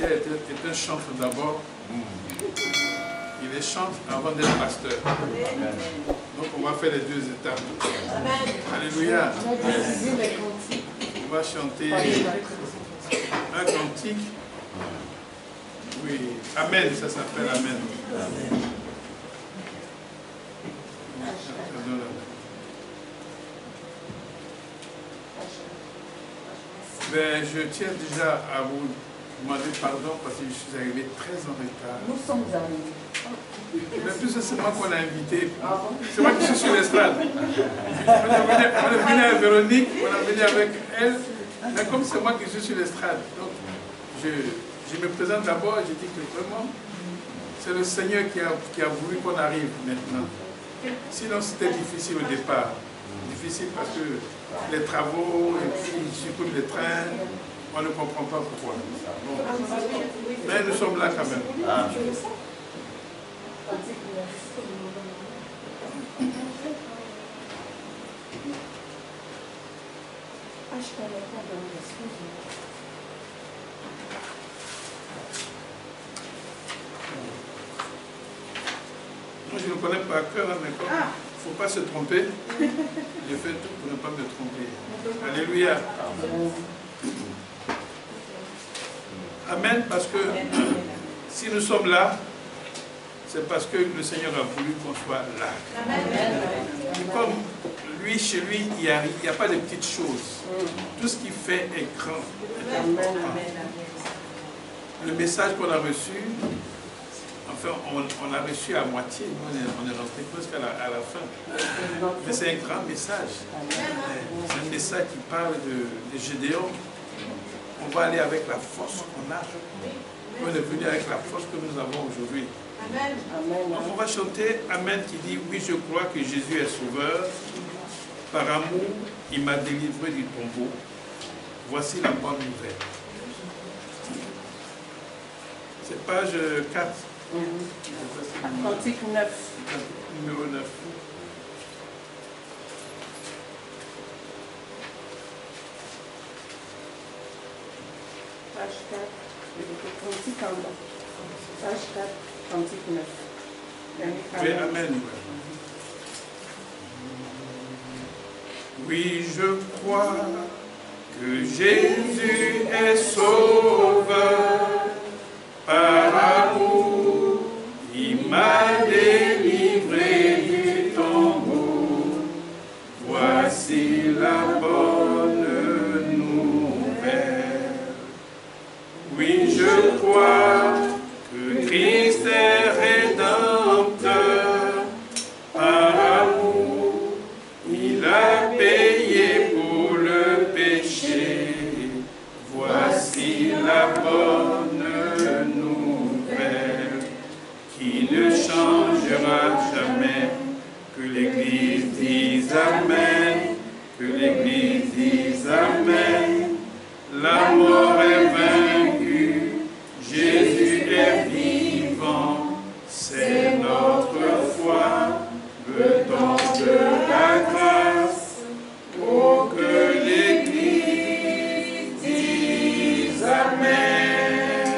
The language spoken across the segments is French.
Mathieu est un chanteur d'abord. Il est chanteur avant d'être pasteur. Donc on va faire les deux étapes. Alléluia. On va chanter un cantique. Oui. Amen, ça s'appelle Amen. Mais je tiens déjà à vous demander pardon parce que je suis arrivé très en retard. Nous sommes arrivés. Mais plus c'est moi qu'on a invité. C'est moi qui suis sur l'estrade. On est venu avec Véronique, on est venu avec elle. Mais comme c'est moi qui suis sur l'estrade, donc je me présente d'abord et je dis que vraiment, c'est le Seigneur qui a voulu qu'on arrive maintenant. Sinon c'était difficile au départ. Difficile parce que les travaux, et puis surtout les trains, on ne comprend pas pourquoi. Bon. Mais nous sommes là quand même. Ah. Moi, je ne connais pas à cœur, mais comme il ne faut pas se tromper, je fais tout pour ne pas me tromper. Alléluia. Amen, parce que si nous sommes là, c'est parce que le Seigneur a voulu qu'on soit là. Et comme lui, chez lui, il n'y a pas de petites choses. Tout ce qu'il fait est grand. Le message qu'on a reçu, enfin, on a reçu à moitié. Nous, on est rentré presque à la fin. Mais c'est un grand message. C'est un message qui parle de Gédéon. On va aller avec la force qu'on a. On est venu avec la force que nous avons aujourd'hui. Amen. Donc on va chanter Amen qui dit oui, je crois que Jésus est sauveur. Par amour, il m'a délivré du tombeau. Voici la bonne nouvelle. C'est page 4. Cantique 9. Numéro 9. Page 4. Cantique en bas. Page 4. Cantique 9. Oui, Amen. Oui, je crois que Jésus est sauveur. Par amour, il m'a délivré du tombeau. Voici la bonne nouvelle. Oui, je crois que Christ est rédempteur. Par amour, il a payé pour le péché. Voici la bonne nouvelle qui ne changera jamais. Que l'Église dise Amen. Que l'Église dise Amen. La mort est vaincue. Jésus est vivant. C'est notre foi. Le don de la grâce. Oh, que l'Église dise Amen.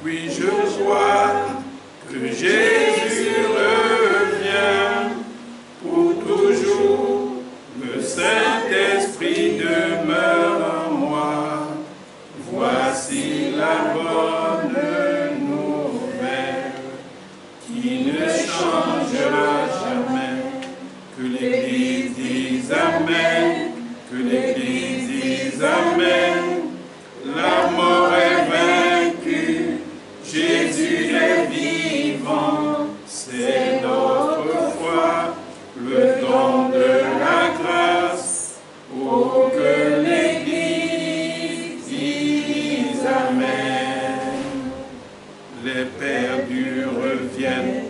Oui, je crois que Jésus revient pour toujours. Le Saint-Esprit demeure en moi. Voici la bonne nouvelle qui ne changera jamais. Que l'Église dise Amen. Que l'Église dise Amen. La mort est vaincue. Jésus est vivant. C'est notre foi. Le don de la grâce. Oh, que l'Église dise Amen. Les perdus reviennent.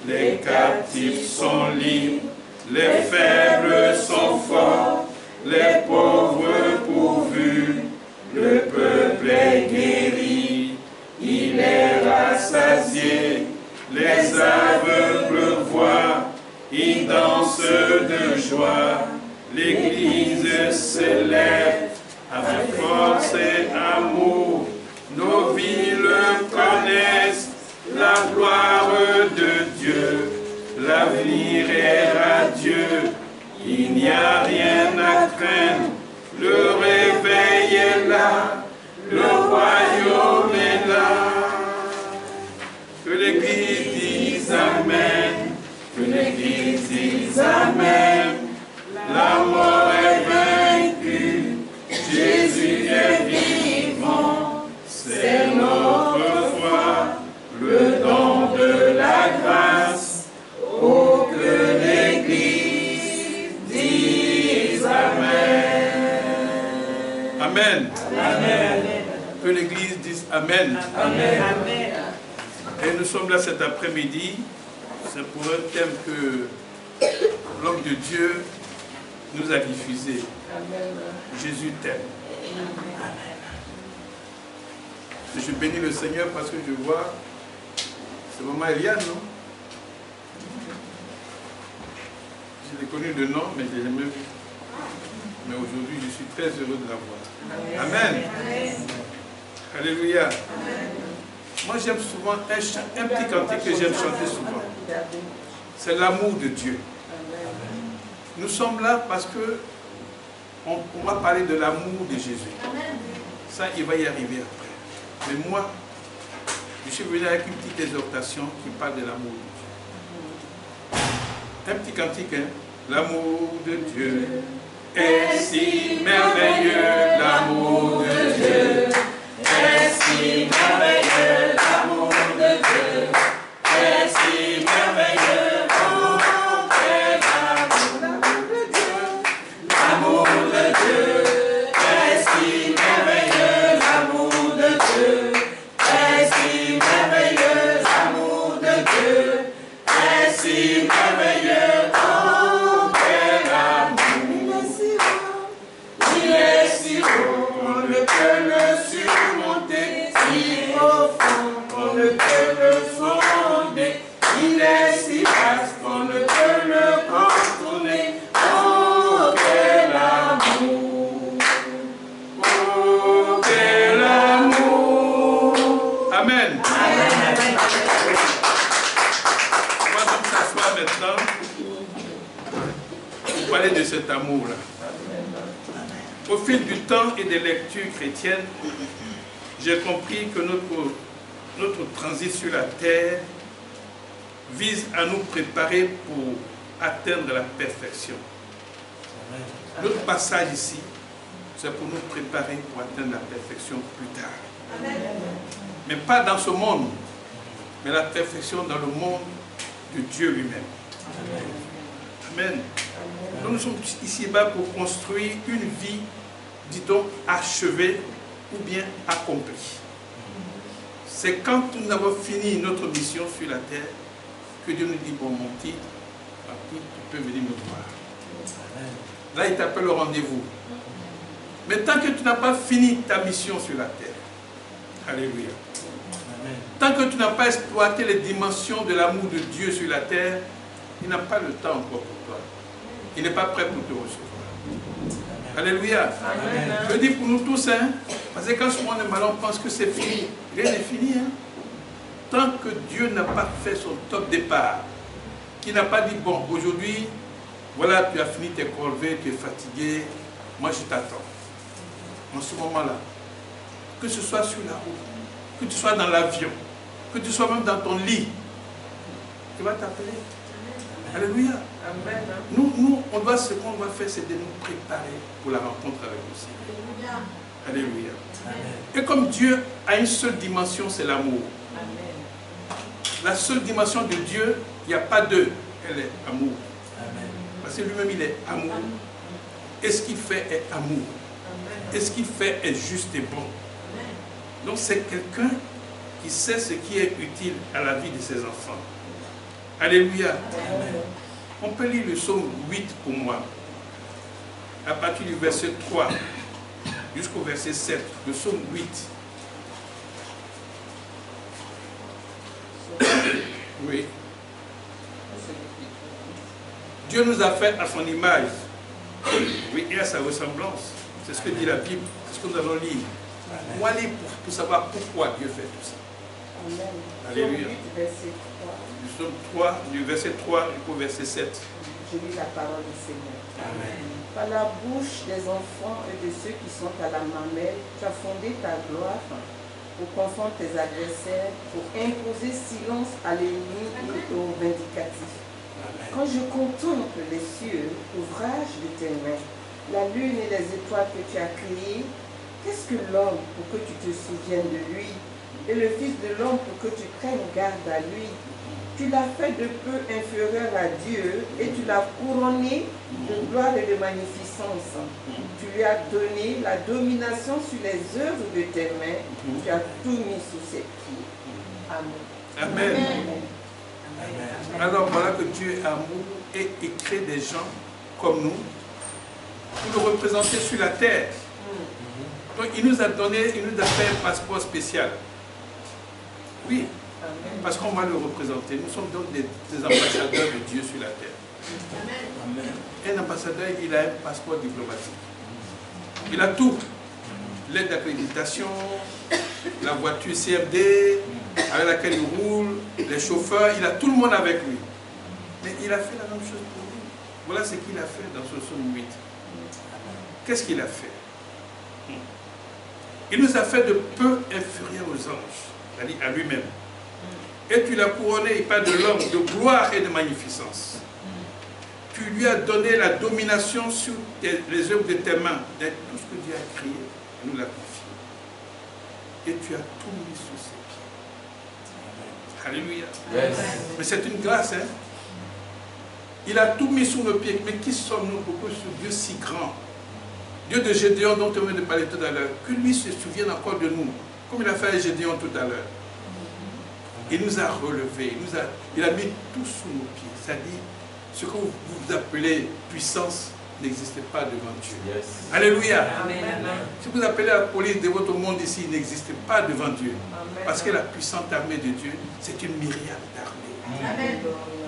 Les captifs sont libres. Les faibles sont forts. Les pauvres pourvus. Le peuple est guéri. Il est rassasié. Les aveugles voient. Ils dansent de joie. L'Église s'élève avec force et amour. Nos villes connaissent la gloire de Dieu. L'avenir est radieux, il n'y a rien à craindre. Le réveil est là, le royaume est là. Que l'Église dise Amen, que l'Église dise Amen. La mort est vaincue, Jésus est vivant. C'est notre foi, le don de la grâce. Oh, que l'Église dise Amen. Amen. Amen. Que l'Église dise Amen. Amen. Amen. Et nous sommes là cet après-midi. C'est pour un thème que l'homme de Dieu nous a diffusé. Amen. Jésus t'aime. Amen. Je bénis le Seigneur parce que je vois, c'est maman Eliane, non? Je l'ai connu de nom, mais je ne l'ai jamais vu. Mais aujourd'hui, je suis très heureux de la voir. Amen. Amen. Alléluia. Amen. Moi, j'aime souvent un petit cantique que j'aime chanter souvent. C'est l'amour de Dieu. Nous sommes là parce que on va parler de l'amour de Jésus. Ça, il va y arriver après. Mais moi, je suis venu avec une petite exhortation qui parle de l'amour de Dieu. Un petit cantique, hein? L'amour de Dieu est si merveilleux, l'amour de Dieu est si merveilleux, l'amour de Dieu est si merveilleux. Oh, quel amour de Dieu, l'amour de Dieu est si merveilleux, l'amour de Dieu est si merveilleux, l'amour de Dieu est si merveilleux. Oh, quel amour, il est si haut, on ne peut le surmonter, si profond, on ne peut le sonder, il est si vaste, on ne peut le contourner. Oh, quel amour! Oh, quel amour! Amen! On va donc s'asseoir maintenant pour parler de cet amour-là. Au fil du temps et des lectures chrétiennes, j'ai compris que notre transit sur la terre vise à nous préparer pour atteindre la perfection. Notre passage ici, c'est pour nous préparer pour atteindre la perfection plus tard. Mais pas dans ce monde, mais la perfection dans le monde de Dieu lui-même. Amen. Donc nous sommes ici-bas pour construire une vie, dit-on, achevée ou bien accomplie. C'est quand nous avons fini notre mission sur la terre que Dieu nous dit, bon, mon petit, tu peux venir me voir. Là, il t'appelle au rendez-vous. Mais tant que tu n'as pas fini ta mission sur la terre, alléluia. Tant que tu n'as pas exploité les dimensions de l'amour de Dieu sur la terre, il n'a pas le temps encore pour toi. Il n'est pas prêt pour te recevoir. Alléluia. Amen. Je dis pour nous tous, hein, parce que quand souvent les malins pensent que c'est fini, rien n'est fini. Hein. Tant que Dieu n'a pas fait son top départ, qu'il n'a pas dit, bon, aujourd'hui, voilà, tu as fini tes corvées, tu es fatigué, moi je t'attends. En ce moment-là, que ce soit sur la route, que tu sois dans l'avion, que tu sois même dans ton lit, tu vas t'appeler. Alléluia. Amen. Nous, on doit, ce qu'on va faire, c'est de nous préparer pour la rencontre avec le Seigneur. Alléluia. Amen. Et comme Dieu a une seule dimension, c'est l'amour. La seule dimension de Dieu, il n'y a pas deux, elle est amour. Amen. Parce que lui-même, il est amour. Et ce qu'il fait est amour. Et ce qu'il fait est juste et bon. Donc c'est quelqu'un qui sait ce qui est utile à la vie de ses enfants. Alléluia. Amen. On peut lire le psaume 8 pour moi. À partir du verset 3 jusqu'au verset 7. Le psaume 8. Oui. Dieu nous a fait à son image. Oui, et à sa ressemblance. C'est ce que dit la Bible. C'est ce que nous allons lire. Amen. Moi, libre pour savoir pourquoi Dieu fait tout ça. Amen. Alléluia. Verset 3. Nous sommes 3, du verset 3 au verset 7. Je lis la parole du Seigneur. Amen. Par la bouche des enfants et de ceux qui sont à la mamelle, tu as fondé ta gloire pour confondre tes adversaires, pour imposer silence à l'ennemi et aux vindicatifs. Amen. Quand je contemple les cieux, ouvrage de tes mains, la lune et les étoiles que tu as créées, qu'est-ce que l'homme pour que tu te souviennes de lui, et le Fils de l'homme pour que tu prennes garde à lui? Tu l'as fait de peu inférieur à Dieu et tu l'as couronné de gloire et de magnificence. Tu lui as donné la domination sur les œuvres de tes mains. Tu as tout mis sous ses pieds. Amen. Amen. Amen. Alors voilà que Dieu est amour et il crée des gens comme nous pour le représenter sur la terre. Donc il nous a donné, il nous a fait un passeport spécial. Oui. Parce qu'on va le représenter. Nous sommes donc des ambassadeurs de Dieu sur la terre. Amen. Un ambassadeur, il a un passeport diplomatique. Il a tout. L'aide d'accréditation, la voiture CFD, avec laquelle il roule, les chauffeurs, il a tout le monde avec lui. Mais il a fait la même chose pour nous. Voilà ce qu'il a fait dans ce psaume 8. Qu'est-ce qu'il a fait? Il nous a fait de peu inférieurs aux anges, c'est-à-dire à lui-même. Et tu l'as couronné, il parle de l'homme, de gloire et de magnificence. Tu lui as donné la domination sur les œuvres de tes mains, de tout ce que Dieu a créé, il nous l'a confié. Et tu as tout mis sous ses pieds. Alléluia. Yes. Mais c'est une grâce, hein. Il a tout mis sous nos pieds. Mais qui sommes-nous pour que ce Dieu si grand, Dieu de Gédéon dont on vient de parler tout à l'heure, que lui se souvienne encore de nous, comme il a fait à Gédéon tout à l'heure. Il nous a relevés, il a mis tout sous nos pieds. C'est-à-dire, ce que vous appelez puissance n'existe pas devant Dieu. Yes. Alléluia. Amen. Si vous appelez la police de votre monde ici, il n'existe pas devant Dieu. Amen. Parce que la puissante armée de Dieu, c'est une myriade d'armées.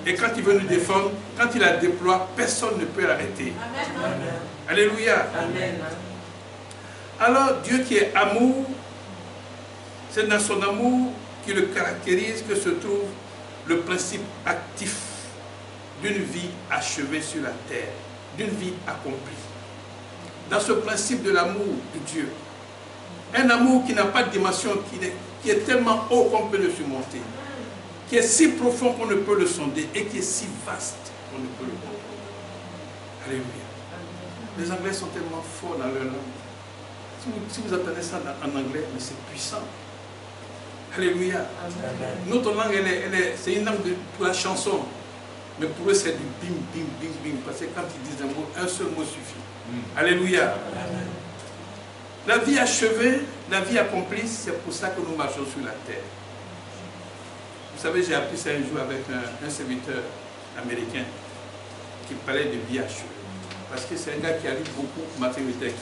Et quand il veut nous défendre, quand il la déploie, personne ne peut l'arrêter. Alléluia. Amen. Alors, Dieu qui est amour, c'est dans son amour qui le caractérise que se trouve le principe actif d'une vie achevée sur la terre, d'une vie accomplie. Dans ce principe de l'amour de Dieu, un amour qui n'a pas de dimension, qui est tellement haut qu'on peut le surmonter, qui est si profond qu'on ne peut le sonder et qui est si vaste qu'on ne peut le comprendre. Alléluia. Les Anglais sont tellement forts dans leur langue. Si vous entendez ça en anglais, mais c'est puissant. Alléluia. Amen. Notre langue, c'est une langue pour la chanson. Mais pour eux, c'est du bim, bim, bim, bim. Parce que quand ils disent un mot, un seul mot suffit. Alléluia. Amen. La vie achevée, la vie accomplie, c'est pour ça que nous marchons sur la terre. Vous savez, j'ai appris ça un jour avec un serviteur américain qui parlait de vie achevée. Parce que c'est un gars qui a lu beaucoup de mathématiques.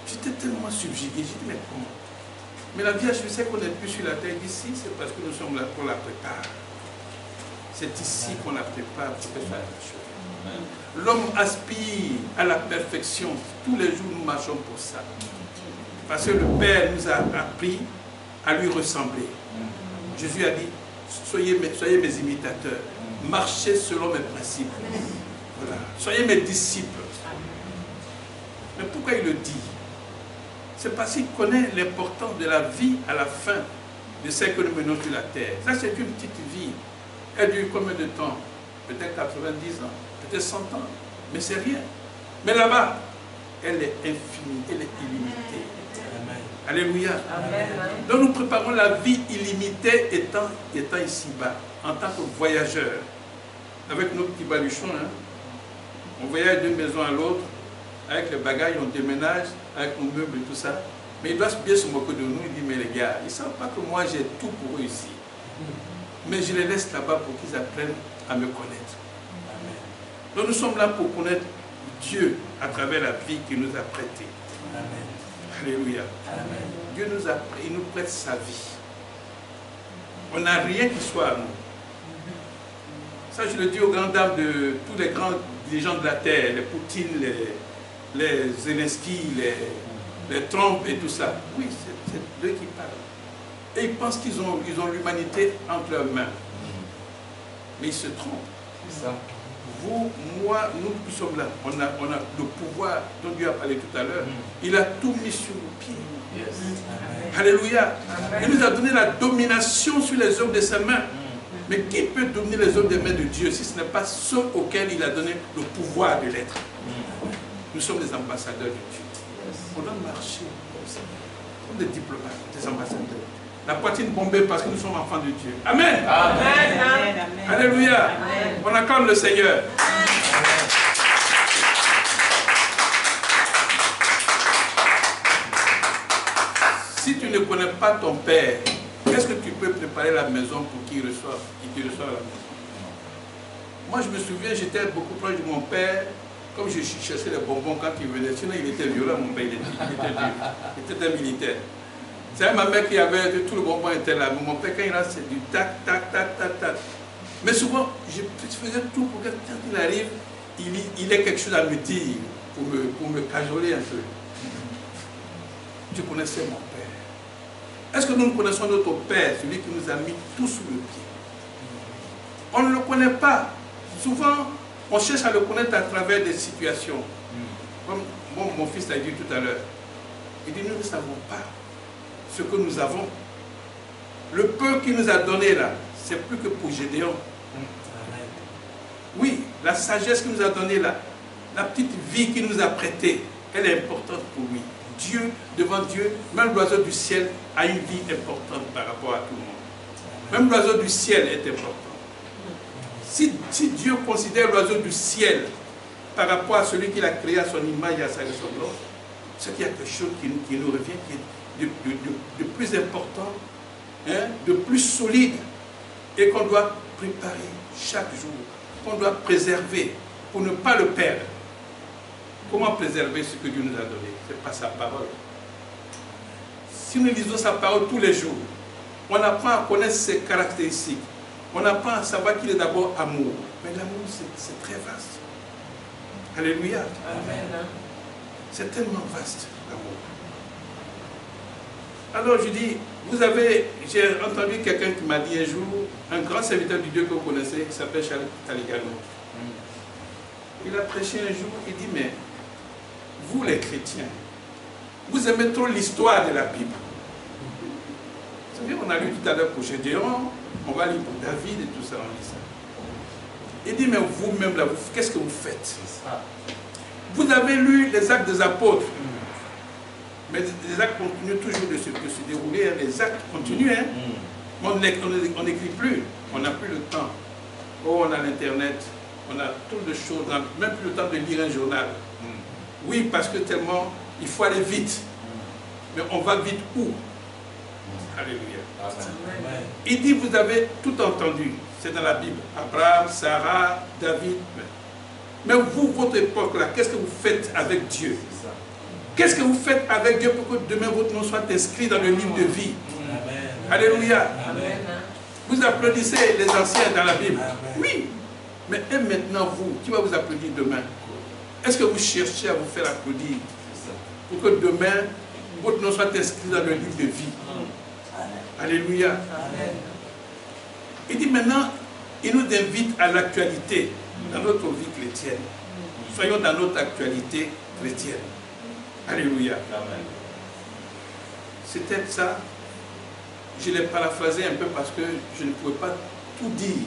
J'étais tellement subjugué. J'ai dit, mais comment? Mais la vie achevée, c'est qu'on n'est plus sur la terre d'ici, c'est parce que nous sommes là qu'on la prépare. C'est ici qu'on la prépare pour qu'elle soit achevée. L'homme aspire à la perfection. Tous les jours, nous marchons pour ça. Parce que le Père nous a appris à lui ressembler. Jésus a dit, soyez mes imitateurs. Marchez selon mes principes. Voilà. Soyez mes disciples. Mais pourquoi il le dit? C'est parce qu'il connaît l'importance de la vie à la fin de celle que nous menons sur la terre. Ça, c'est une petite vie. Elle dure combien de temps? Peut-être 90 ans, peut-être 100 ans. Mais c'est rien. Mais là-bas, elle est infinie, elle est illimitée. Amen. Alléluia. Amen. Donc nous préparons la vie illimitée étant ici-bas, en tant que voyageurs. Avec nos petits baluchons, hein. On voyage d'une maison à l'autre. Avec les bagages, on déménage, avec nos meubles et tout ça. Mais ils doivent bien se moquer de nous. Il dit, mais les gars, ils ne savent pas que moi j'ai tout pour eux ici. Mais je les laisse là-bas pour qu'ils apprennent à me connaître. Amen. Donc nous sommes là pour connaître Dieu à travers la vie qu'il nous a prêtée. Amen. Alléluia. Amen. Dieu il nous prête sa vie. On n'a rien qui soit à nous. Ça, je le dis aux grandes dames de tous les grands dirigeants de la terre, les Poutine, les Zelensky, les trompes et tout ça. Oui, c'est d'eux qui parlent. Et ils pensent qu'ils ont l'humanité entre leurs mains. Mais ils se trompent. C'est ça. Vous, moi, nous qui sommes là, on a le pouvoir dont Dieu a parlé tout à l'heure. Il a tout mis sur nos pieds. Yes. Alléluia. Il nous a donné la domination sur les œuvres de ses mains. Mais qui peut dominer les œuvres des mains de Dieu si ce n'est pas ceux auxquels il a donné le pouvoir de l'être? Nous sommes des ambassadeurs de Dieu. On doit marcher comme ça, comme des diplomates, des ambassadeurs. La poitrine bombée parce que nous sommes enfants de Dieu. Amen. Amen. Amen. Alléluia. Amen. On acclame le Seigneur. Si tu ne connais pas ton Père, qu'est-ce que tu peux préparer la maison pour qu'il te reçoive à la maison? Moi, je me souviens, j'étais beaucoup proche de mon père, comme je cherchais les bonbons quand il venait. Sinon, il était violent, mon père, il était un militaire. C'est ma mère qui avait, tout le bonbon était là. Mais mon père, quand il a, c'est du tac, tac, tac, tac, tac. Mais souvent, je faisais tout pour que quand il arrive, il ait quelque chose à me dire, pour me cajoler un peu. Je connaissais mon père. Est-ce que nous connaissons notre Père, celui qui nous a mis tout sous le pied? On ne le connaît pas. Souvent, on cherche à le connaître à travers des situations. Comme mon fils l'a dit tout à l'heure. Il dit, nous ne savons pas ce que nous avons. Le peu qu'il nous a donné là, c'est plus que pour Gédéon. Oui, la sagesse qu'il nous a donnée là, la petite vie qu'il nous a prêtée, elle est importante pour lui. Dieu, devant Dieu, même l'oiseau du ciel a une vie importante par rapport à tout le monde. Même l'oiseau du ciel est important. Si Dieu considère l'oiseau du ciel par rapport à celui qu'il a créé à son image et à sa ressemblance, c'est qu'il y a quelque chose qui nous revient, qui est de plus important, hein, de plus solide, et qu'on doit préparer chaque jour, qu'on doit préserver pour ne pas le perdre. Comment préserver ce que Dieu nous a donné? C'est par sa parole. Si nous lisons sa parole tous les jours, on apprend à connaître ses caractéristiques. On apprend à savoir qu'il est d'abord amour. Mais l'amour, c'est très vaste. Alléluia. Amen. C'est tellement vaste, l'amour. Alors je dis, j'ai entendu quelqu'un qui m'a dit un jour, un grand serviteur du Dieu que vous connaissez, qui s'appelle Charles Taligano. Il a prêché un jour, il dit, mais vous les chrétiens, vous aimez trop l'histoire de la Bible. Vous savez, on a lu tout à l'heure pour Gédéon, on va lire pour David et tout ça, on lit ça. Il dit, mais vous-même là, qu'est-ce que vous faites? Vous avez lu les actes des apôtres, mais les actes continuent toujours de se dérouler, hein. Les actes continuent, hein. On n'écrit plus, on n'a plus le temps. Oh, on a l'internet, on a toutes les choses, on n'a même plus le temps de lire un journal. Oui, parce que tellement, il faut aller vite. Mais on va vite où? Alléluia. Amen. Il dit, vous avez tout entendu. C'est dans la Bible. Abraham, Sarah, David. Mais vous, votre époque là, qu'est-ce que vous faites avec Dieu? Qu'est-ce que vous faites avec Dieu pour que demain votre nom soit inscrit dans le livre de vie? Amen. Alléluia. Amen. Vous applaudissez les anciens dans la Bible. Oui. Mais et maintenant vous, qui va vous applaudir demain? Est-ce que vous cherchez à vous faire applaudir pour que demain votre nom soit inscrit dans le livre de vie? Alléluia. Amen. Il dit maintenant, il nous invite à l'actualité dans notre vie chrétienne. Soyons dans notre actualité chrétienne. Alléluia. Amen. C'était ça. Je l'ai paraphrasé un peu parce que je ne pouvais pas tout dire.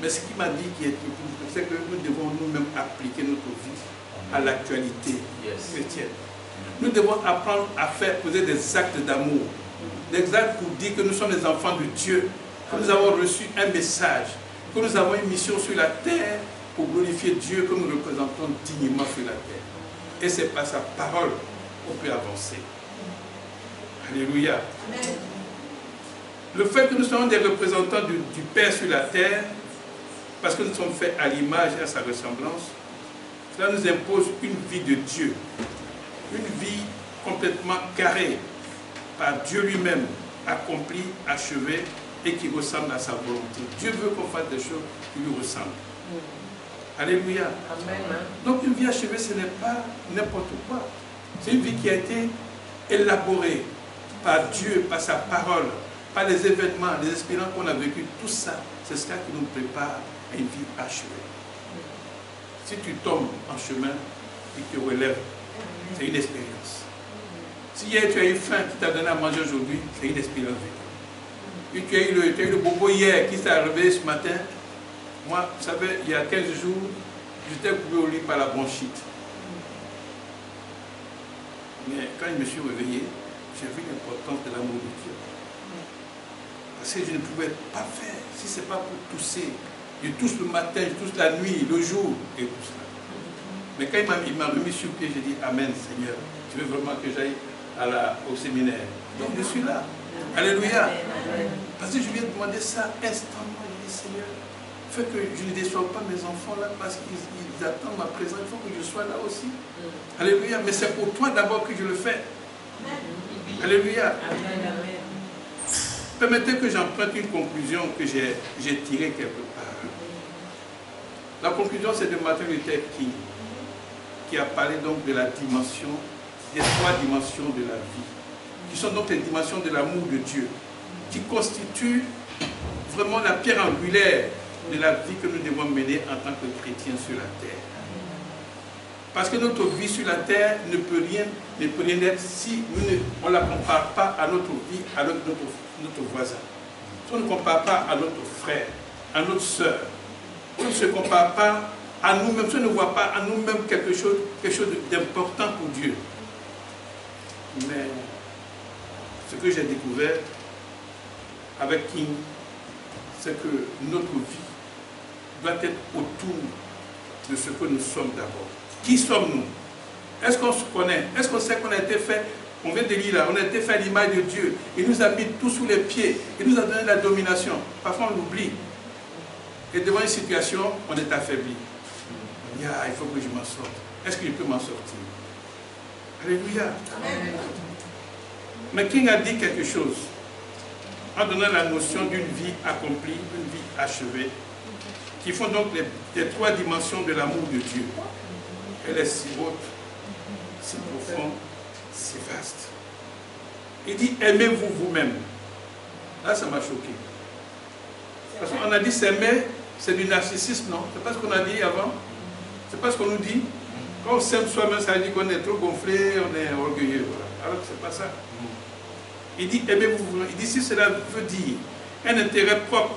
Mais ce qu'il m'a dit qui est c'est que nous devons nous-mêmes appliquer notre vie à l'actualité chrétienne. Nous devons apprendre à poser des actes d'amour. Des actes pour dire que nous sommes des enfants de Dieu, que nous avons reçu un message, que nous avons une mission sur la terre pour glorifier Dieu que nous représentons dignement sur la terre. Et c'est par sa parole qu'on peut avancer. Alléluia. Amen. Le fait que nous soyons des représentants du Père sur la terre, parce que nous sommes faits à l'image et à sa ressemblance, cela nous impose une vie de Dieu, une vie complètement carrée par Dieu lui-même, accomplie, achevée et qui ressemble à sa volonté. Dieu veut qu'on fasse des choses qui lui ressemblent. Alléluia. Amen. Donc une vie achevée, ce n'est pas n'importe quoi. C'est une vie qui a été élaborée par Dieu, par sa parole, par les événements, les expériences qu'on a vécues. Tout ça, c'est ce qui nous prépare à une vie achevée. Si tu tombes en chemin, il te relève. C'est une expérience. Si hier tu as eu faim, qui t'a donné à manger aujourd'hui, c'est une expérience vécue. Et tu as eu le bobo hier qui s'est réveillé ce matin. Moi, vous savez, il y a 15 jours, j'étais coupé au lit par la bronchite. Mais quand je me suis réveillé, j'ai vu l'importance de l'amour de Dieu. Parce que je ne pouvais pas faire. Si ce n'est pas pour tousser, je tousse le matin, je tousse la nuit, le jour, et tout cela. Mais quand il m'a remis sur pied, j'ai dit Amen, Seigneur. Tu veux vraiment que j'aille au séminaire. Donc je suis là. Alléluia. Parce que je lui ai demandé ça instantanément. Je dis Seigneur, fais que je ne déçoive pas mes enfants là parce qu'ils attendent ma présence. Il faut que je sois là aussi. Alléluia. Mais c'est pour toi d'abord que je le fais. Alléluia. Permettez que j'emprunte une conclusion que j'ai tirée quelque part. La conclusion, c'est de Martin Luther King, qui a parlé donc de la dimension, des 3 dimensions de la vie, qui sont donc les dimensions de l'amour de Dieu, qui constituent vraiment la pierre angulaire de la vie que nous devons mener en tant que chrétiens sur la terre. Parce que notre vie sur la terre ne peut rien être si on ne la compare pas à notre vie, à notre voisin. Si on ne compare pas à notre frère, à notre soeur, si on ne se compare pas à nous-mêmes, si on ne voit pas à nous-mêmes quelque chose d'important pour Dieu. Mais ce que j'ai découvert avec King, c'est que notre vie doit être autour de ce que nous sommes d'abord. Qui sommes-nous? Est-ce qu'on se connaît? Est-ce qu'on sait qu'on a été fait, on vient de lire là, on a été fait à l'image de Dieu. Il nous a mis tout sous les pieds. Il nous a donné la domination. Parfois on l'oublie. Et devant une situation, on est affaibli. Il faut que je m'en sorte. Est-ce que je peux m'en sortir? Alléluia. Amen. Mais King a dit quelque chose en donnant la notion d'une vie accomplie, d'une vie achevée, qui font donc les 3 dimensions de l'amour de Dieu. Elle est si haute, si profonde, si vaste. Il dit, aimez-vous vous-même. Là, ça m'a choqué. Parce qu'on a dit s'aimer, c'est du narcissisme, non? C'est pas ce qu'on a dit avant? C'est pas ce qu'on nous dit? Quand on s'aime soi-même, ça veut dire qu'on est trop gonflé, on est orgueilleux. Voilà. Alors que c'est pas ça. Il dit, aimez-vous vous-même. Il dit, si cela veut dire un intérêt propre,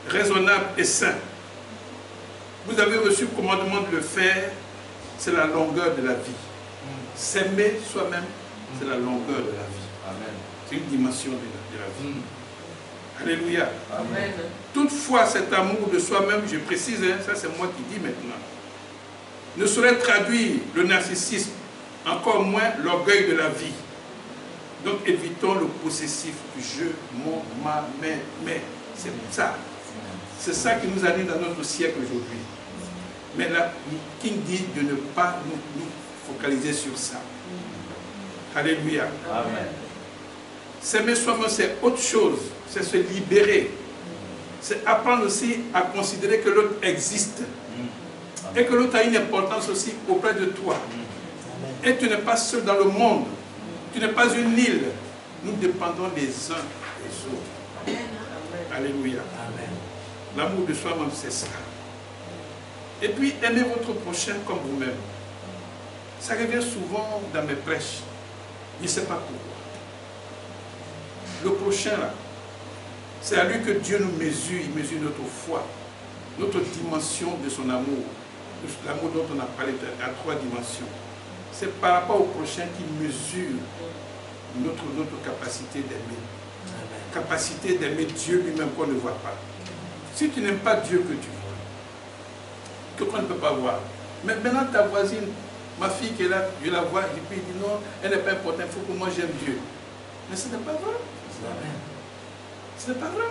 raisonnable et sain, vous avez reçu le commandement de le faire, c'est la longueur de la vie. S'aimer soi-même, c'est la longueur de la vie. C'est une dimension de la vie. Alléluia. Amen. Toutefois, cet amour de soi-même, je précise, ça c'est moi qui dis maintenant, ne saurait traduire le narcissisme, encore moins l'orgueil de la vie. Donc évitons le possessif, je, mon, ma, mais. C'est ça. C'est ça qui nous anime dans notre siècle aujourd'hui. Mais là, King dit de ne pas nous focaliser sur ça. Alléluia. Amen. S'aimer soi-même, c'est autre chose. C'est se libérer. C'est apprendre aussi à considérer que l'autre existe. Et que l'autre a une importance aussi auprès de toi. Et tu n'es pas seul dans le monde. Tu n'es pas une île. Nous dépendons les uns des autres. Alléluia. L'amour de soi-même, c'est ça. Et puis, aimez votre prochain comme vous-même. Ça revient souvent dans mes prêches. Je ne sais pas pourquoi. Le prochain, là, c'est à lui que Dieu nous mesure. Il mesure notre foi, notre dimension de son amour. L'amour dont on a parlé à 3 dimensions. C'est par rapport au prochain qu'il mesure notre capacité d'aimer. Capacité d'aimer Dieu lui-même qu'on ne voit pas. Si tu n'aimes pas Dieu que tu vois, qu'on ne peut pas voir. Mais maintenant ta voisine, ma fille qui est là, je la vois, et puis il dit non, elle n'est pas importante, il faut que moi j'aime Dieu. Mais ce n'est pas vrai. Ce n'est pas vrai.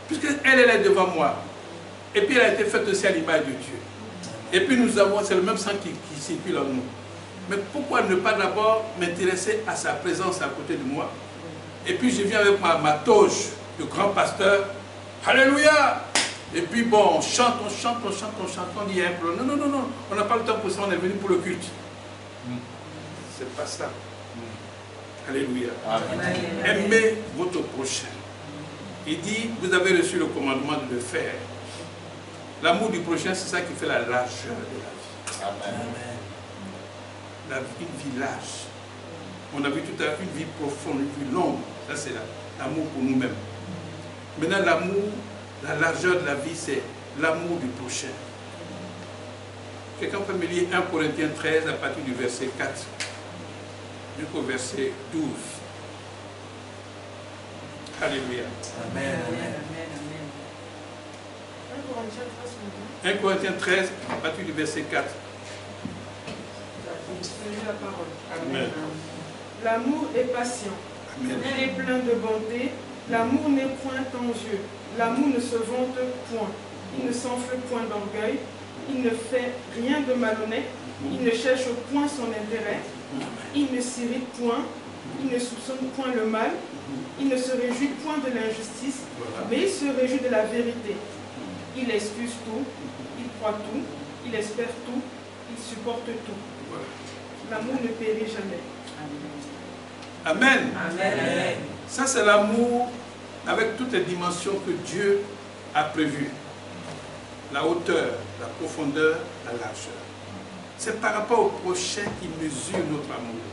Puisqu'elle est devant moi. Et puis elle a été faite aussi à l'image de Dieu. Et puis nous avons, c'est le même sang qui circule en nous. Mais pourquoi ne pas d'abord m'intéresser à sa présence à côté de moi? Et puis je viens avec ma toge de grand pasteur. Alléluia! Et puis bon, on chante, on dit un peu. Non, on n'a pas le temps pour ça, on est venu pour le culte. c'est pas ça. Alléluia. Amen. Aimez votre prochain. Il dit, vous avez reçu le commandement de le faire. L'amour du prochain, c'est ça qui fait la largeur de la vie. Amen. Une vie large. On a vu tout à l'heure une vie profonde, une vie longue. Ça, c'est l'amour pour nous-mêmes. Maintenant, l'amour, la largeur de la vie, c'est l'amour du prochain. Quelqu'un peut me lire 1 Corinthiens 13 à partir du verset 4 jusqu'au verset 12. Alléluia. Amen. 1 Corinthiens 13 à partir du verset 4. La parole. Amen. L'amour est patient. Amen. Il est plein de bonté. L'amour n'est point envieux. L'amour ne se vante point. Il ne s'enfle point d'orgueil. Il ne fait rien de malhonnête. Il ne cherche point son intérêt. Il ne s'irrite point. Il ne soupçonne point le mal. Il ne se réjouit point de l'injustice, mais il se réjouit de la vérité. Il excuse tout. Il croit tout. Il espère tout. Il supporte tout. L'amour ne périt jamais. Amen. Amen. Ça, c'est l'amour avec toutes les dimensions que Dieu a prévues. La hauteur, la profondeur, la largeur. C'est par rapport au prochain qui mesure notre amour.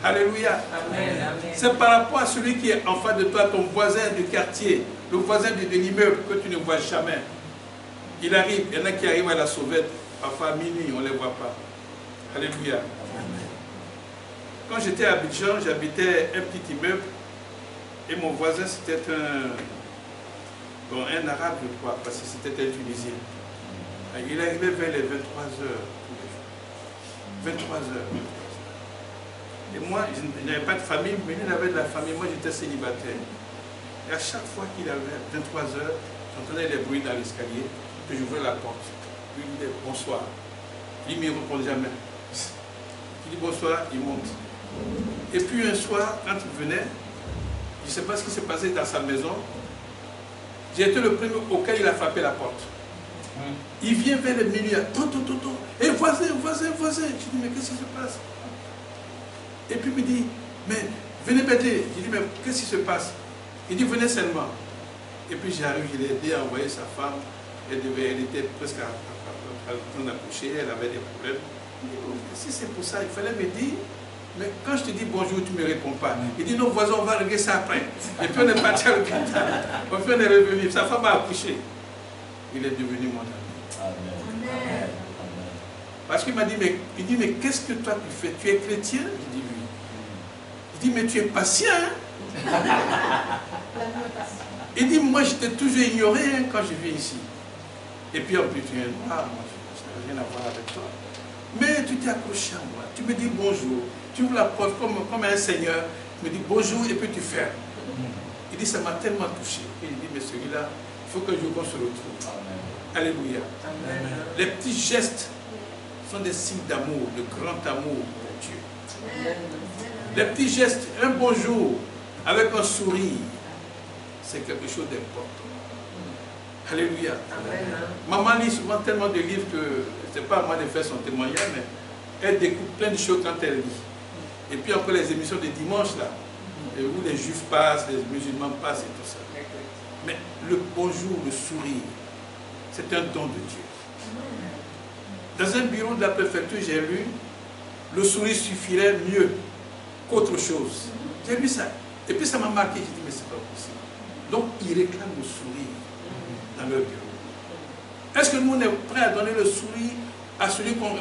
Alléluia. Amen. C'est par rapport à celui qui est en face de toi, ton voisin du quartier, le voisin de l'immeuble que tu ne vois jamais. Il arrive, il y en a qui arrivent à la sauvette, parfois à minuit, on ne les voit pas. Alléluia. Quand j'étais à Abidjan, j'habitais un petit immeuble et mon voisin c'était un arabe, je crois, parce que c'était un Tunisien. Il arrivait vers les 23 heures tous les jours. 23 heures. Et moi, je n'avais pas de famille, mais lui il avait de la famille, moi j'étais célibataire. Et à chaque fois qu'il avait 23 heures, j'entendais les bruits dans l'escalier, que j'ouvrais la porte. Lui il disait bonsoir. Il ne me répondait jamais. Il dit bonsoir, il monte. Et puis un soir, quand il venait, je ne sais pas ce qui s'est passé dans sa maison, j'ai été le premier auquel il a frappé la porte. Il vient vers le milieu, et voisin. Je dis, mais qu'est-ce qui se passe? Et puis il me dit, mais venez m'aider. Je dis, mais qu'est-ce qui se passe? Il dit, venez seulement. Et puis j'arrive, je l'ai aidé à envoyer sa femme. Elle était presque en train d'accoucher, elle avait des problèmes. Il dit, oh, si c'est pour ça, il fallait me dire. Mais quand je te dis bonjour, tu ne me réponds pas. Il dit, non, voisin, on va régler ça après. Et puis on est parti à l'hôpital. Et puis on est revenu. Sa femme a accouché. Il est devenu mon ami. Amen. Parce qu'il m'a dit, mais qu'est-ce que toi tu fais? Tu es chrétien? Je dis oui. Il dit, mais tu es patient. Hein? Il dit, moi je t'ai toujours ignoré hein, quand je viens ici. Et puis en plus tu es noir, moi je n'ai rien à voir avec toi. Mais tu t'es accroché à moi, tu me dis bonjour, tu ouvres la porte comme un seigneur, tu me dis bonjour et puis tu fermes. Il dit, ça m'a tellement touché. Et il dit, mais celui-là, il faut que qu'on se retrouve. Alléluia. Amen. Les petits gestes sont des signes d'amour, de grand amour pour Dieu. Les petits gestes, un bonjour avec un sourire, c'est quelque chose d'important. Alléluia. Amen. Maman lit souvent tellement de livres que ce n'est pas à moi de faire son témoignage, mais elle découvre plein de choses quand elle lit. Et puis encore les émissions de dimanche là, où les juifs passent, les musulmans passent et tout ça. Mais le bonjour, le sourire, c'est un don de Dieu. Dans un bureau de la préfecture, j'ai lu, le sourire suffirait mieux qu'autre chose. J'ai lu ça. Et puis ça m'a marqué, j'ai dit, mais c'est pas possible. Donc ils réclament le sourire dans leur bureau. Est-ce que nous, on est prêts à donner le sourire à celui qu'on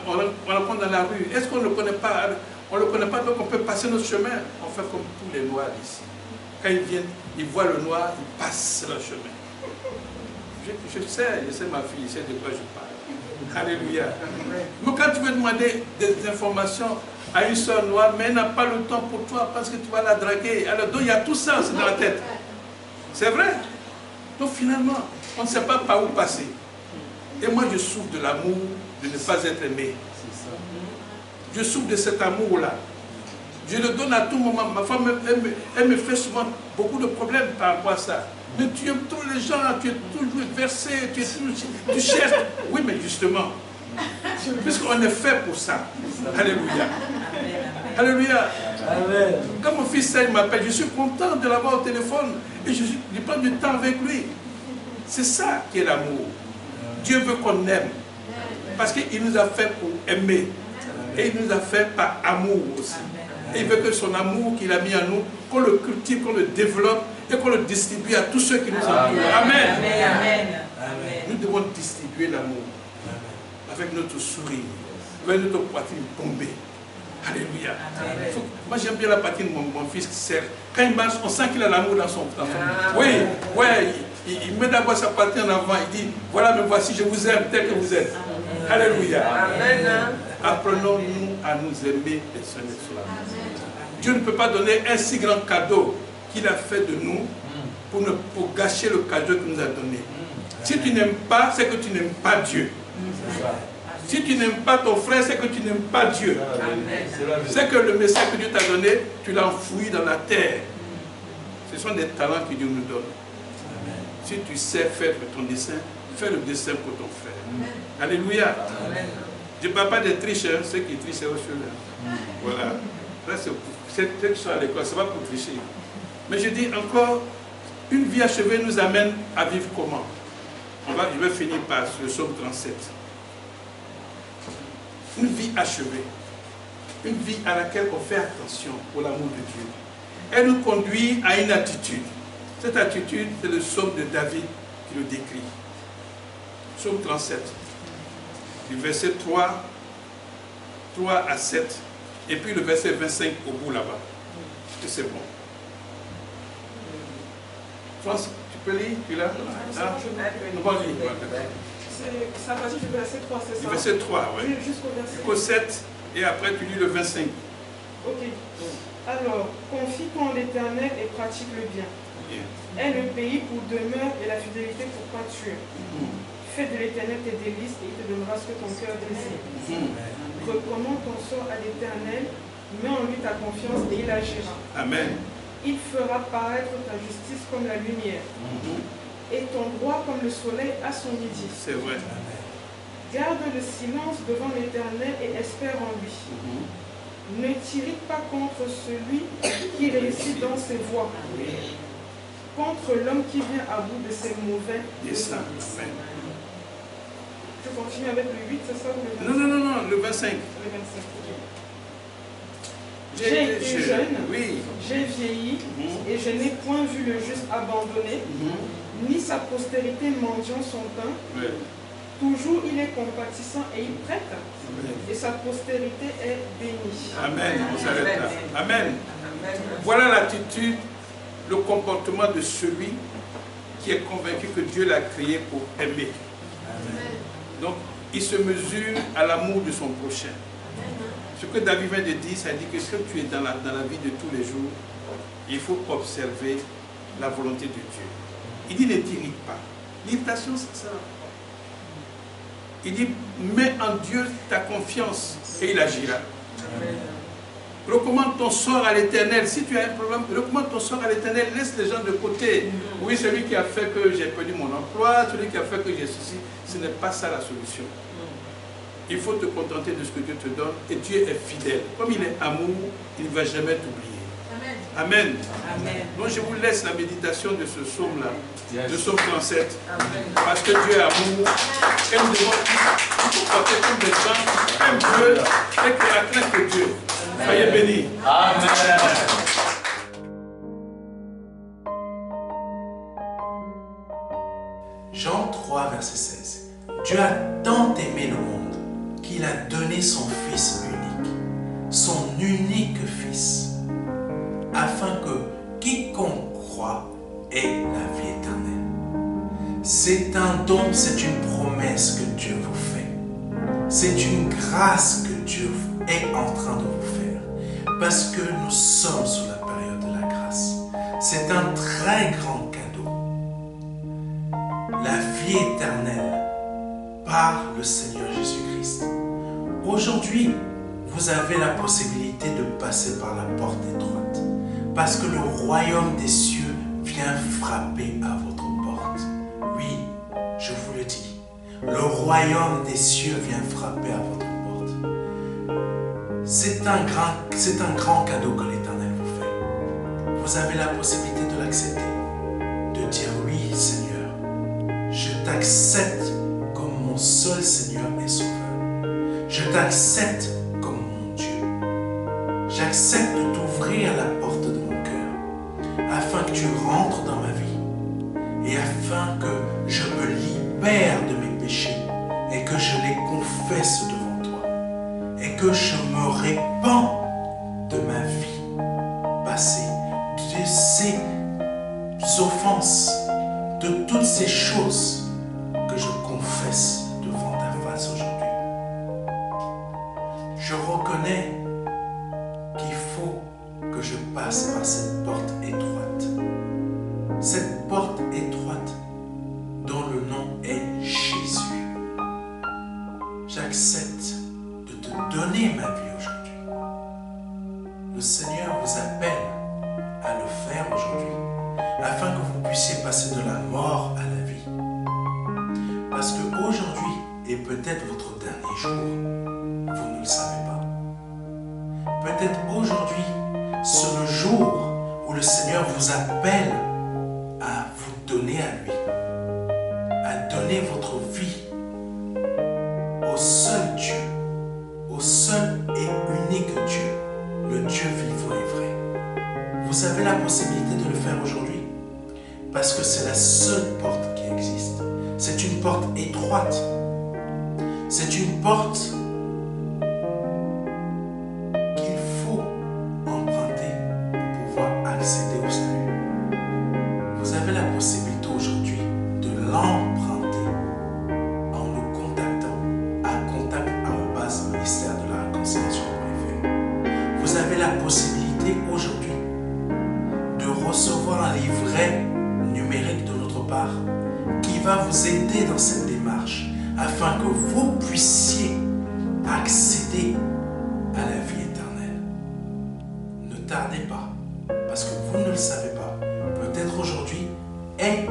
rencontre dans la rue? Est-ce qu'on ne le connaît pas? On ne le connaît pas, donc on peut passer notre chemin. On fait comme tous les noirs ici. Quand ils viennent, ils voient le noir, ils passent leur chemin. Je sais ma fille, je sais de quoi je parle. Alléluia. Mais quand tu veux demander des informations à une soeur noire, mais elle n'a pas le temps pour toi parce que tu vas la draguer. Alors donc il y a tout ça dans la tête. C'est vrai. Donc finalement, on ne sait pas par où passer. Et moi je souffre de l'amour de ne pas être aimé. Je souffre de cet amour-là. Je le donne à tout moment. Ma femme, elle me fait souvent beaucoup de problèmes par rapport à ça. Mais tu aimes tous les gens, tu es toujours versé, tu cherches. Oui, mais justement, puisqu'on est fait pour ça. Alléluia. Alléluia. Amen. Quand mon fils il m'appelle, je suis content de l'avoir au téléphone et je prends du temps avec lui. C'est ça qui est l'amour. Dieu veut qu'on aime. Parce qu'il nous a fait pour aimer. Et il nous a fait par amour aussi. Et il veut que son amour qu'il a mis en nous, qu'on le cultive, qu'on le développe et qu'on le distribue à tous ceux qui nous entourent. Amen. Amen. Nous devons distribuer l'amour avec notre sourire, avec notre poitrine bombée. Alléluia. Moi j'aime bien la poitrine de mon fils Serge. Quand il marche, on sent qu'il a l'amour dans son Oui, ouais, il met d'abord sa poitrine en avant, il dit, voilà, me voici, je vous aime tel que vous êtes. Alléluia. Amen. Apprenons-nous à nous aimer les uns les autres. Dieu ne peut pas donner un si grand cadeau qu'il a fait de nous pour gâcher le cadeau qu'il nous a donné. Si tu n'aimes pas, c'est que tu n'aimes pas Dieu. Si tu n'aimes pas ton frère, c'est que tu n'aimes pas Dieu. C'est que le message que Dieu t'a donné, tu l'as enfoui dans la terre. Ce sont des talents que Dieu nous donne. Si tu sais faire ton dessin, fais le dessin pour ton frère. Alléluia. Je ne parle pas des tricheurs, ceux qui trichent au chemin. Voilà. C'est ceux qui sont à l'école, ce n'est pas pour tricher. Mais je dis encore, une vie achevée nous amène à vivre comment? Je vais finir par le psaume 37. Une vie achevée. Une vie à laquelle on fait attention pour l'amour de Dieu. Elle nous conduit à une attitude. Cette attitude, c'est le psaume de David qui le décrit. Psaume 37. Du verset 3 à 7. Et puis le verset 25 au bout là-bas. Et c'est bon. France, tu peux lire? Tu l'as? Ah, on va lire. Ça va du verset 3, c'est ça? Du verset 3, oui. Jusqu'au 7, et après tu lis le 25. Ok. Alors, confie-toi en l'Éternel et pratique le bien. Aie le pays pour demeure et la fidélité pour pâture. Fais de l'Éternel tes délices et il te donnera ce que ton cœur désire. Recommande ton sort à l'Éternel, mets en lui ta confiance et il agira. Amen. Il fera paraître ta justice comme la lumière et ton droit comme le soleil à son midi. C'est vrai. Garde le silence devant l'Éternel et espère en lui. Ne t'irrite pas contre celui qui réussit dans ses voies, contre l'homme qui vient à bout de ses mauvais desseins. Je continue avec le 8, c'est ça ou le 25? Non, le 25. Le 25, ok. J'ai été jeune, j'ai vieilli, et je n'ai point vu le juste abandonné, ni sa postérité mendiant son pain. Toujours il est compatissant et il prête, et sa postérité est bénie. Amen. On s'arrête là. Amen. Voilà l'attitude, le comportement de celui qui est convaincu que Dieu l'a créé pour aimer. Donc, il se mesure à l'amour de son prochain. Ce que David vient de dire, ça dit que ce que tu es dans la vie de tous les jours, il faut observer la volonté de Dieu. Il dit ne t'irrite pas. L'irritation, c'est ça. Il dit, mets en Dieu ta confiance et il agira. Recommande ton sort à l'Éternel. Si tu as un problème, recommande ton sort à l'Éternel. Laisse les gens de côté. Oui, celui qui a fait que j'ai perdu mon emploi, celui qui a fait que j'ai ceci, ce n'est pas ça la solution. Il faut te contenter de ce que Dieu te donne et Dieu est fidèle. Comme il est amour, il ne va jamais t'oublier. Amen. Amen. Donc je vous laisse la méditation de ce psaume-là, de psaume 37. Amen. Parce que Dieu est amour et nous devons nous comporter comme des gens aiment Dieu et qui la crainte de Dieu. Soyez bénis. Amen. Jean 3, verset 16. Dieu a tant aimé le monde qu'il a donné son Fils unique Fils, afin que quiconque croit ait la vie éternelle. C'est un don, c'est une promesse que Dieu vous fait. C'est une grâce que Dieu est en train de vous faire. Parce que nous sommes sous la période de la grâce. C'est un très grand cadeau. La vie éternelle par le Seigneur Jésus-Christ. Aujourd'hui, vous avez la possibilité de passer par la porte étroite. Parce que le royaume des cieux vient frapper à votre porte. Oui, je vous le dis. Le royaume des cieux vient frapper à votre porte. C'est un grand cadeau que l'Éternel vous fait. Vous avez la possibilité de l'accepter, de dire oui Seigneur, je t'accepte comme mon seul Seigneur et Sauveur. Je t'accepte comme mon Dieu. J'accepte de t'ouvrir la porte de mon cœur afin que tu rentres dans ma vie et afin que je me libère de mes péchés et que je les confesse devant toi et que je me répands de ma vie passée, de ces offenses, de toutes ces choses que je confesse devant ta face aujourd'hui. Je reconnais qu'il faut que je passe par cette porte étroite. Cette porte étroite dont le nom est Jésus. J'accepte de te donner ma vie aujourd'hui. Le Seigneur vous appelle à le faire aujourd'hui afin que vous puissiez passer de la mort à la vie. Parce qu'aujourd'hui est peut-être votre dernier jour. Vous ne le savez pas. Peut-être aujourd'hui, c'est le jour où le Seigneur vous appelle à vous donner à lui, à donner votre vie au seul Dieu, au seul et unique Dieu, le Dieu vivant et vrai. Vous avez la possibilité de le faire aujourd'hui parce que c'est la seule porte qui existe. C'est une porte étroite. C'est une porte qu'il faut emprunter pour pouvoir accéder au salut. Vous avez la possibilité aujourd'hui de l'emprunter en nous contactant à contact@ministère de la réconciliation.fr. Vous avez la possibilité aujourd'hui de recevoir un livret numérique de notre part qui va vous aider dans cette démarche afin que vous puissiez accéder à la vie éternelle. Ne tardez pas, parce que vous ne le savez pas. Peut-être aujourd'hui est